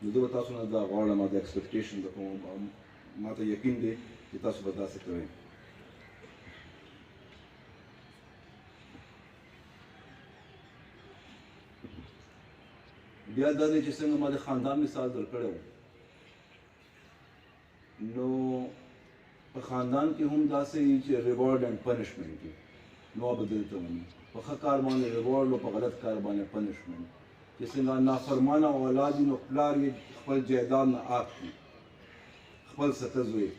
نو زه به تاسو نه دا غواړم دا ایکسپیکټیشن درکوم ما ته یقین دی چې تاسو به داسې کوئ. بیا دا دی چې څنګه ما د خاندان مثال درکړی و، نو په خاندان کې هم داسې وي چې ریوارډ اینډ پنشمنټ وي. نو به دلته ومي په ښه کار باندې ریوارډ او په غلط کار باندې پنشمنټ. چې څنګه نافرمانه اولاد وي نو پلار یې خپل جایداد نه آک کړي، خپل سکه زوی.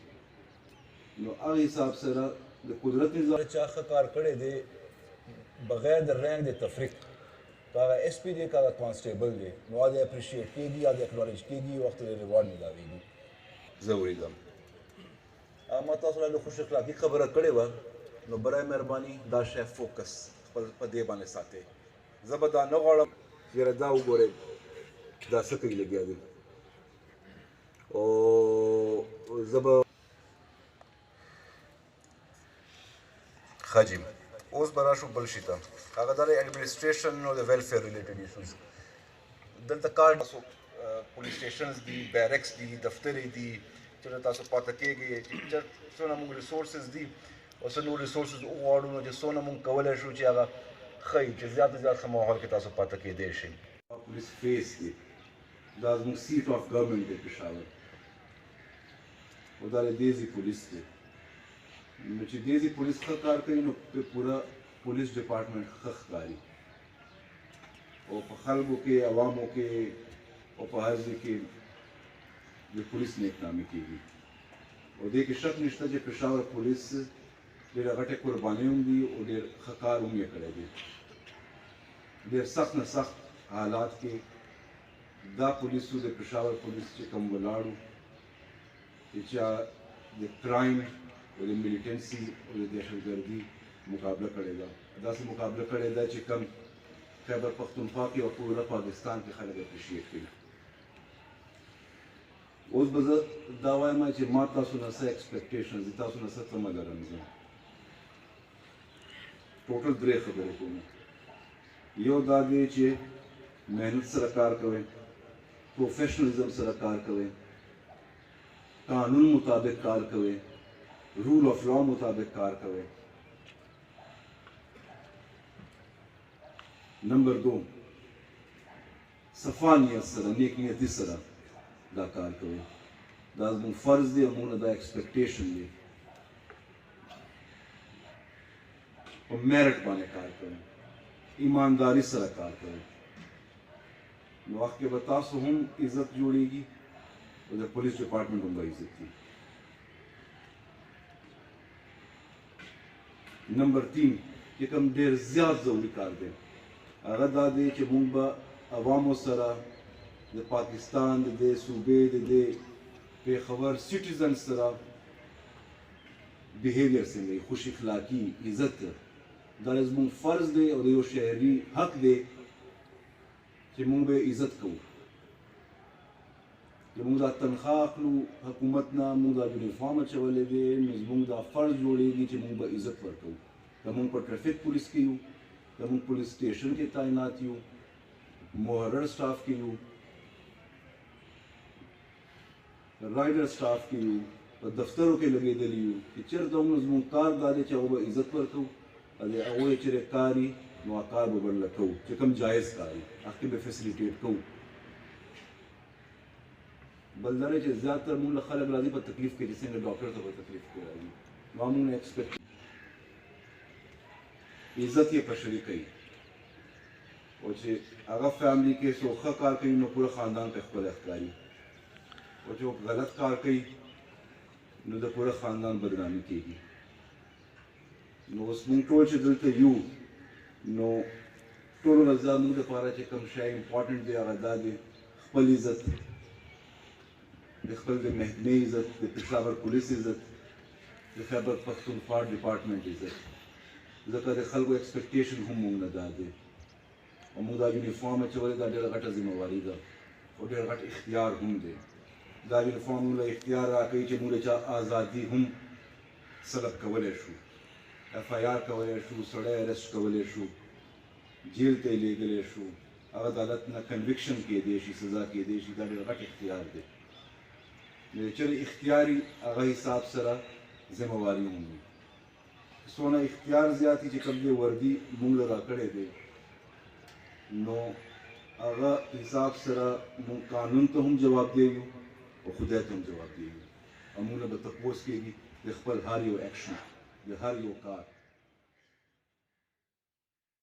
نو هغه حساب سره د قدرت نظام چا ښه کار کړی دی بغیر د رینک د تفریق، که هغه ایس پی دی که هغه کانسټیبل دی، نو هغه اپریشیټ کېږي، هغه اکنالج کېږي، وخت د ریوارډ میلاویږي. زه ولیدم ما تاسو له خوش اخلاقي خبره کړې وه، نو برای مهرباني دا شی فوکس خپل په دې باندې ساتئ. زه به دا نه غواړم چې یاره دا وګورئ دا څه کوي لګیا دی، او زه به ښه جي اوس به راشو بل شي ته، هغه دا د ایډمنسټریشن او د ویلفیر ریلیټډ ایشوز. دلته کار تاسو پولیس سټیشنز دي، بیرکس دي، دفترې دي، چېرته تاسو پاته کېږئ، چې څونه موږ ریسورسز دي او څه نور ریسورسز وغواړو، نو چې څونه موږ کولی شو چې هغه ښه وي، چې زیات نه زیات ښه ماحول کې تاسو پاته کېدی شئ. پولیس فیس دی، دا زموږ سیټ آف ګورنمنټ دی پېښور، او دا د دیزي پولیس دی. نو چې دیزي پولیس ښه کار کوي نو پوره پولیس ډپارټمنټ ښه ښکاري، او په خلکو کې عوامو کې او په هر ځای کې د پولیس نیکنامي کېږي. او دې کې شک نشته چې پېښور پولیس ډېره غټې قربانۍ هم دي او ډېر ښه کار هم یې کړی دی. ډېر سخت نه سخت حالات کې دا پولیسو د پېښور پولیس چې کوم ولاړو چې چا د کرایم او د میلیټنسي او د دهشتګردي مقابله کړې ده، داسې مقابله کړې ده چې کوم خیبر پښتونخوا کې او پوره پاکستان کې خلک اپریشیټ کوي. اوس به زه دا وایم چې ما تاسو نه څه ایکسپیکټیشنز دي، تاسو نه څه تمه لرم. زه ټوټل 3 خبرې کوم. یو دا دی چې محنت سره کار کوئ، پروفیشنلزم سره کار کوئ، قانون مطابق کار کوئ، رول آف لا مطابق کار کوئ. نمبر 2 صفا نیت سره، نیک نیتي سره دا کار کوئ. دا زموږ فرض دی او موږ نه دا ایکسپیکټیشن دی. په میرټ باندې کار کوئ، ایمانداري سره کار کوئ. نو وخت کې به تاسو هم عزت جوړیږي او د پولیس ډپارټمنټ هم به عزت وي. نمبر 3 چې کوم ډېر زیات ضروري کار دی هغه دا دی چې موږ به عوامو سره د پاکستان د دې صوبې د دې پېښور سټیزن سره بیهیویر څنګه وي، خوش اخلاقي، عزت. دا زموږ فرض دی او د یو شهري حق دی چې موږ به عزت کوو. چې موږ دا تنخواه اخلو حکومت نه، موږ دا یونیفارم اچولی دی، نو زموږ دا فرض جوړیږي چې موږ به عزت ورکوو. که موږ په ټرافیک پولیس کې یو، که موږ پولیس سټیشن کې تعینات یو، محرر سټاف کې یو، رایډر سټاف کې یو، په دفترو کې لګېدلي یو، چې چېرته هم زموږ کار دا دی چې هغو به عزت ورکوو، او د هغوی چېرې کار وي نو هغه کار به ورله کوو، چې کوم جایز کار وي هغې به فیسیلیټیټ کوو. بل دا دی چې زیاتره موږ له خلک راځي په تکلیف کې، چې څنګه ډاکټر ته په تکلیف کې راځي، نو موږ نه ایکسپیکټ عزت یې بشري کوي، او چې هغه فیملي کې څوک ښه کار کوي نو پوره خاندان ته ښکلی ښکاري، او چې غلط کار کوي نو د پوره خاندان بدنامي کېږي. نو اوس موږ ټول چې دلته یو، نو ټولو نه زیات موږ دپاره چې کوم شی امپارټنټ دی هغه دا دی خپل عزت، د خپل د محکمې عزت، د پېښور پولیس عزت، د خیبر پښتونخوا ډپارټمنټ عزت. ځکه د خلکو ایکسپیکټیشن هم موږ نه دا دی، او موږ دا یونیفارم اچولی دا ډېره غټه ذمهواري ده او ډېر غټ اختیار هم دی. دا یونیفارم موږ له اختیار راکوي چې موږ د چا ازادي هم سلب کولی شو، ایف آی آر کولی شو، سړی ارسټ کولی شو، جیل ته یې لیږلی شو، هغه عدالت نه کنوکشن کېدی شي، سزا کېدی شي. دا ډېر غټ اختیار دی. چېرې اختیاري هغه حساب سره ذمهواري هم وي. څونه اختیار زیات چې کوم دی وردي موږ له راکړی دی، نو هغه حساب سره موږ قانون ته هم جوابدeh یو او خدای ته هم جوابدeh یو. او موږ نه به تپوس کېږي د خپل هر یو ایکشن، د هر یو کار.